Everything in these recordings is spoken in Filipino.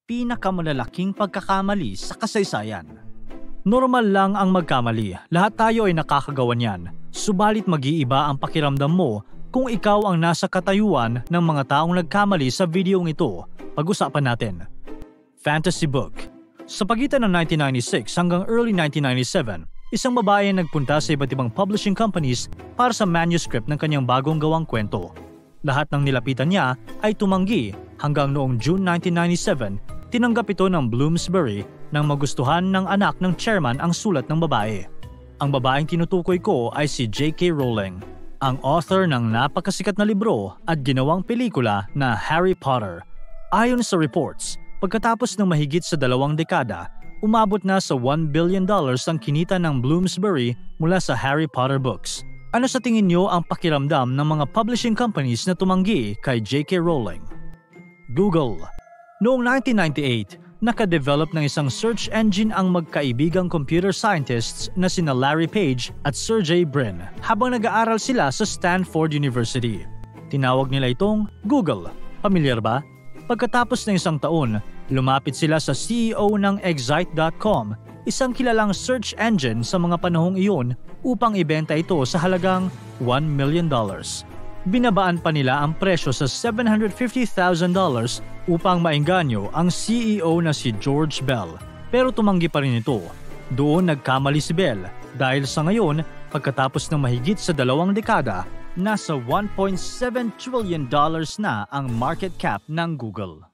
pinakamalalaking pagkakamali sa kasaysayan. Normal lang ang magkamali, lahat tayo ay nakakagawa niyan. Subalit mag-iiba ang pakiramdam mo kung ikaw ang nasa katayuan ng mga taong nagkamali sa videong ito. Pag-usapan natin. Fantasy book. Sa pagitan ng 1996 hanggang early 1997, isang babae ang nagpunta sa iba't ibang publishing companies para sa manuscript ng kanyang bagong gawang kwento. Lahat ng nilapitan niya ay tumanggi hanggang noong June 1997, tinanggap ito ng Bloomsbury nang magustuhan ng anak ng chairman ang sulat ng babae. Ang babaeng tinutukoy ko ay si J.K. Rowling, ang author ng napakasikat na libro at ginawang pelikula na Harry Potter. Ayon sa reports, pagkatapos ng mahigit sa 2 dekada, umabot na sa $1 billion ang kinita ng Bloomsbury mula sa Harry Potter books. Ano sa tingin niyo ang pakiramdam ng mga publishing companies na tumanggi kay J.K. Rowling? Google. Noong 1998, nakadevelop ng isang search engine ang magkaibigang computer scientists na sina Larry Page at Sergey Brin habang nag-aaral sila sa Stanford University. Tinawag nila itong Google. Pamilyar ba? Pagkatapos ng isang taon, lumapit sila sa CEO ng Excite.com, isang kilalang search engine sa mga panahong iyon, upang ibenta ito sa halagang $1 million. Binabaan pa nila ang presyo sa $750,000 upang maengganyo ang CEO na si George Bell, pero tumanggi pa rin ito. Doon nagkamali si Bell dahil sa ngayon, pagkatapos ng mahigit sa 2 dekada, nasa $1.7 trillion na ang market cap ng Google.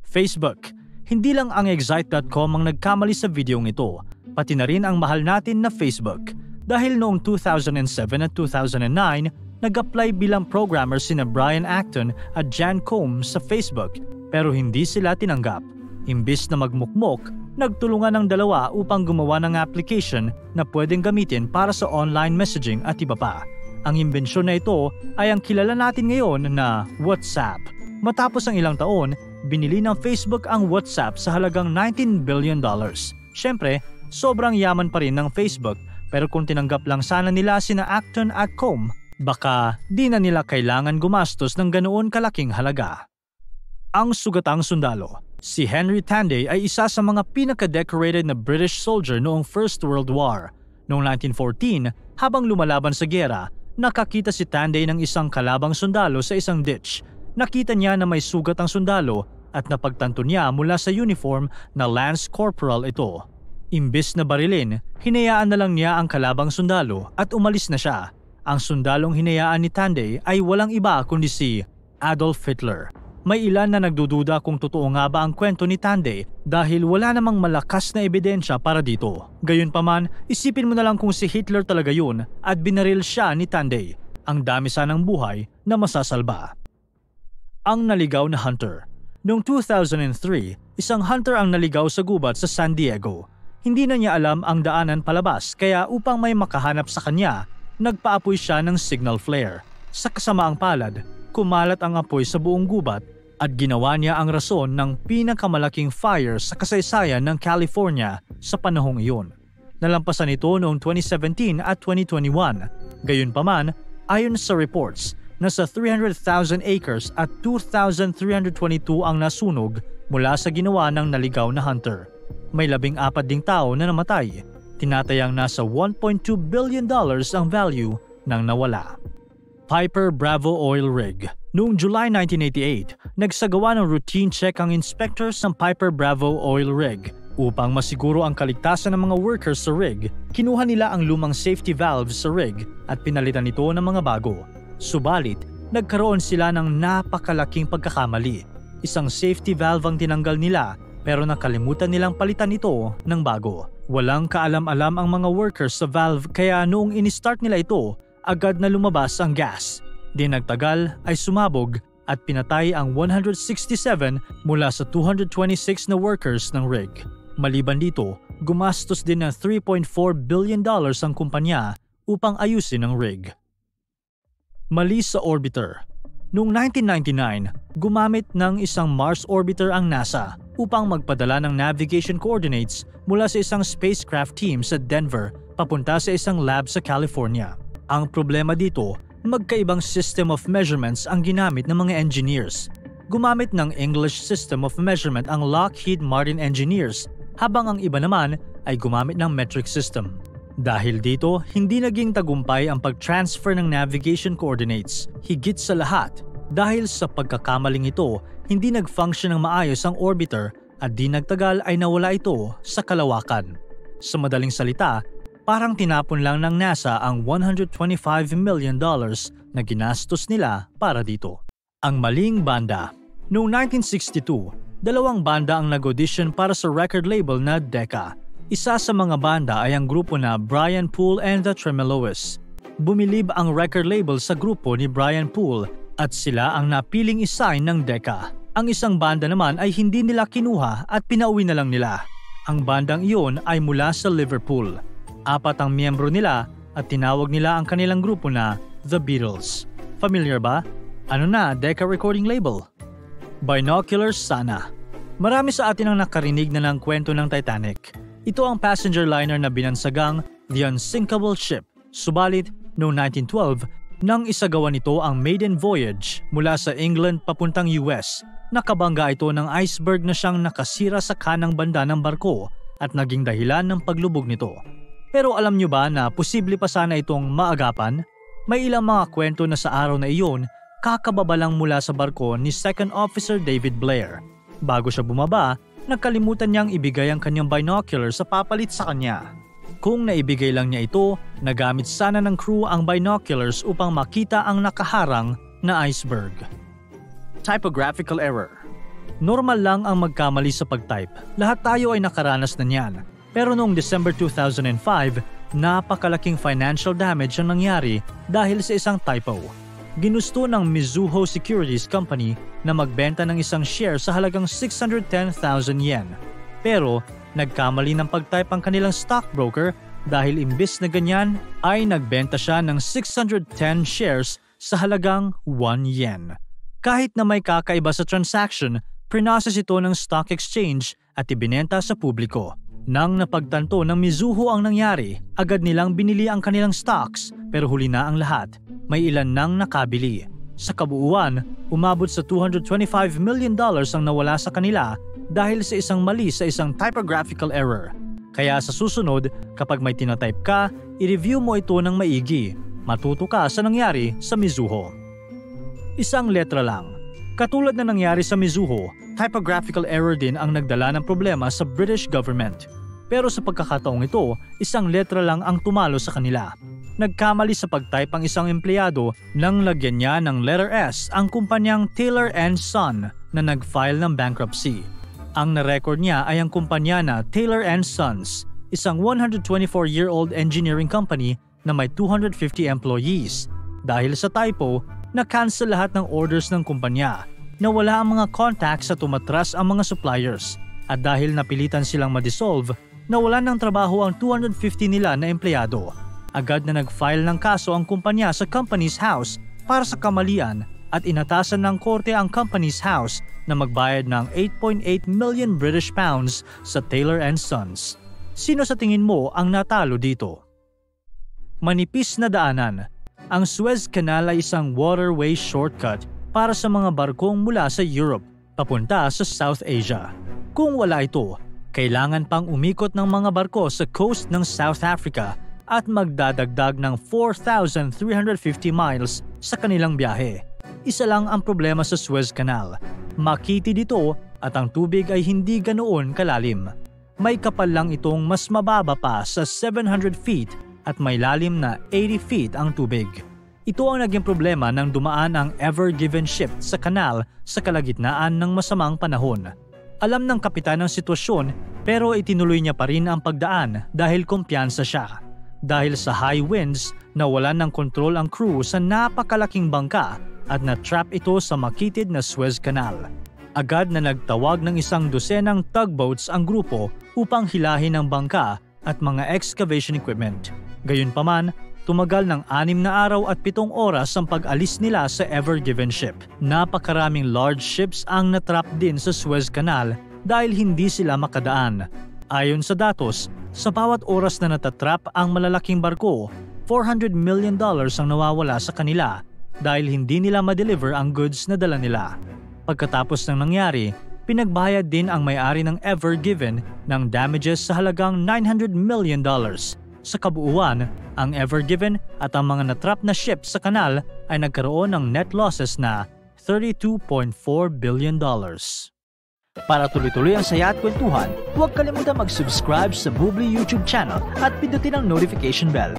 Facebook. Hindi lang ang Excite.com ang nagkamali sa videong ito, pati na rin ang mahal natin na Facebook. Dahil noong 2007 at 2009, nag-apply bilang programmer sina Brian Acton at Jan Koum sa Facebook pero hindi sila tinanggap. Imbis na magmukmok, nagtulungan ng dalawa upang gumawa ng application na pwedeng gamitin para sa online messaging at iba pa. Ang imbensyon na ito ay ang kilala natin ngayon na WhatsApp. Matapos ang ilang taon, binili ng Facebook ang WhatsApp sa halagang $19 billion. Siyempre, sobrang yaman pa rin ng Facebook pero kung tinanggap lang sana nila sina Acton at Koum, baka di na nila kailangan gumastos ng ganoon kalaking halaga. Ang sugatang sundalo. Si Henry Tanday ay isa sa mga pinaka-decorated na British soldier noong First World War. Noong 1914, habang lumalaban sa giyera, nakakita si Tanday ng isang kalabang sundalo sa isang ditch. Nakita niya na may sugat ang sundalo at napagtanto niya mula sa uniform na Lance Corporal ito. Imbes na barilin, hinayaan na lang niya ang kalabang sundalo at umalis na siya. Ang sundalong hinayaan ni Tanday ay walang iba kundi si Adolf Hitler. May ilan na nagdududa kung totoo nga ba ang kwento ni Tanday dahil wala namang malakas na ebidensya para dito. Gayunpaman, isipin mo na lang kung si Hitler talaga yun at binaril siya ni Tanday. Ang dami sanang buhay na masasalba. Ang naligaw na hunter. Noong 2003, isang hunter ang naligaw sa gubat sa San Diego. Hindi na niya alam ang daanan palabas kaya upang may makahanap sa kanya, nagpaapoy siya ng signal flare. Sa kasamaang palad, kumalat ang apoy sa buong gubat at ginawa niya ang rason ng pinakamalaking fire sa kasaysayan ng California sa panahong iyon. Nalampasan ito noong 2017 at 2021. Gayunpaman, ayon sa reports, nasa 300,000 acres at 2,322 ang nasunog mula sa ginawa ng naligaw na hunter. May 14 ding tao na namatay. Tinatayang nasa $1.2 billion ang value ng nawala. Piper Bravo Oil Rig. Noong July 1988, nagsagawa ng routine check ang inspectors ng Piper Bravo Oil Rig. Upang masiguro ang kaligtasan ng mga workers sa rig, kinuha nila ang lumang safety valves sa rig at pinalitan ito ng mga bago. Subalit, nagkaroon sila ng napakalaking pagkakamali. Isang safety valve ang tinanggal nila pero nakalimutan nilang palitan ito ng bago. Walang kaalam-alam ang mga workers sa valve kaya noong in-start nila ito, agad na lumabas ang gas. Di nagtagal ay sumabog at pinatay ang 167 mula sa 226 na workers ng rig. Maliban dito, gumastos din ng $3.4 billion ang kumpanya upang ayusin ang rig. Mali sa orbiter. Noong 1999, gumamit ng isang Mars orbiter ang NASA upang magpadala ng navigation coordinates mula sa isang spacecraft team sa Denver papunta sa isang lab sa California. Ang problema dito, magkaibang system of measurements ang ginamit ng mga engineers. Gumamit ng English System of Measurement ang Lockheed Martin engineers habang ang iba naman ay gumamit ng metric system. Dahil dito, hindi naging tagumpay ang pag-transfer ng navigation coordinates. Higit sa lahat, dahil sa pagkakamaling ito, hindi nag-function ng maayos ang orbiter at di nagtagal ay nawala ito sa kalawakan. Sa madaling salita, parang tinapon lang ng NASA ang $125 million na ginastos nila para dito. Ang maling banda. Noong 1962, dalawang banda ang nag-audition para sa record label na Decca. Isa sa mga banda ay ang grupo na Brian Poole and the Tremeloes. Bumilib ang record label sa grupo ni Brian Poole at sila ang napiling isign ng Decca. Ang isang banda naman ay hindi nila kinuha at pinauwi na lang nila. Ang bandang iyon ay mula sa Liverpool. 4 ang miyembro nila at tinawag nila ang kanilang grupo na The Beatles. Familiar ba? Ano na Decca recording label? Binoculars sana. Marami sa atin ang nakarinig na ng kwento ng Titanic. Ito ang passenger liner na binansagang The Unsinkable Ship. Subalit, noong 1912, nang isagawa nito ang maiden voyage mula sa England papuntang US, nakabangga ito ng iceberg na siyang nakasira sa kanang banda ng barko at naging dahilan ng paglubog nito. Pero alam nyo ba na posible pa sana itong maagapan? May ilang mga kwento na sa araw na iyon, kakababa lang mula sa barko ni Second Officer David Blair. Bago siya bumaba, nakalimutan niyang ibigay ang kanyang binocular sa papalit sa kanya. Kung naibigay lang niya ito, nagamit sana ng crew ang binoculars upang makita ang nakaharang na iceberg. Typographical error. Normal lang ang magkamali sa pagtype. Lahat tayo ay nakaranas na niyan. Pero noong December 2005, napakalaking financial damage ang nangyari dahil sa isang typo. Ginusto ng Mizuho Securities Company na magbenta ng isang share sa halagang 610,000 yen. Pero nagkamali ng pagtype ang kanilang stockbroker dahil imbis na ganyan ay nagbenta siya ng 610 shares sa halagang 1 yen. Kahit na may kakaiba sa transaction, prinoses ito ng stock exchange at ibinenta sa publiko. Nang napagtanto ng Mizuho ang nangyari, agad nilang binili ang kanilang stocks pero huli na ang lahat. May ilan nang nakabili. Sa kabuuan, umabot sa $225 million ang nawala sa kanila dahil sa isang mali sa isang typographical error. Kaya sa susunod, kapag may tinatype ka, i-review mo ito ng maigi. Matuto ka sa nangyari sa Mizuho. Isang letra lang. Katulad na nangyari sa Mizuho, typographical error din ang nagdala ng problema sa British government. Pero sa pagkakataong ito, isang letra lang ang tumalo sa kanila. Nagkamali sa pagtype ang isang empleyado nang lagyan niya ng letter S ang kumpanyang Taylor & Son na nag-file ng bankruptcy. Ang na-record niya ay ang kumpanya na Taylor & Sons, isang 124-year-old engineering company na may 250 employees. Dahil sa typo, na-cancel lahat ng orders ng kumpanya, nawala ang mga contacts at umatras ang mga suppliers. At dahil napilitan silang ma-dissolve, nawalan ng trabaho ang 250 nila na empleyado. Agad na nag-file ng kaso ang kumpanya sa Companies House para sa kamalian at inatasan ng korte ang Companies House na magbayad ng 8.8 million British pounds sa Taylor & Sons. Sino sa tingin mo ang natalo dito? Manipis na daanan. Ang Suez Canal ay isang waterway shortcut para sa mga barkong mula sa Europe papunta sa South Asia. Kung wala ito, kailangan pang umikot ng mga barko sa coast ng South Africa at magdadagdag ng 4,350 miles sa kanilang biyahe. Isa lang ang problema sa Suez Canal. Makitid ito at ang tubig ay hindi ganoon kalalim. May kapal lang itong mas mababa pa sa 700 feet at may lalim na 80 feet ang tubig. Ito ang naging problema nang dumaan ang Ever Given ship sa kanal sa kalagitnaan ng masamang panahon. Alam ng kapitan ang sitwasyon pero itinuloy niya pa rin ang pagdaan dahil kumpiyansa siya. Dahil sa high winds, nawalan ng kontrol ang crew sa napakalaking bangka at na-trap ito sa makitid na Suez Canal. Agad na nagtawag ng 100 tugboats ang grupo upang hilahin ang bangka at mga excavation equipment. Gayunpaman, tumagal ng 6 na araw at 7 oras ang pag-alis nila sa Ever Given ship. Napakaraming large ships ang natrap din sa Suez Canal dahil hindi sila makadaan. Ayon sa datos, sa bawat oras na natatrap ang malalaking barko, $400 million ang nawawala sa kanila dahil hindi nila ma-deliver ang goods na dala nila. Pagkatapos ng nangyari, pinagbayad din ang may-ari ng Ever Given ng damages sa halagang $900 million. Sa kabuuan, ang Ever Given at ang mga natrap na ship sa kanal ay nagkaroon ng net losses na $32.4 billion. Para tuloy-tuloy ang saya at kwentuhan, huwag kalimutan mag-subscribe sa Bubbly YouTube channel at pindutin ang notification bell.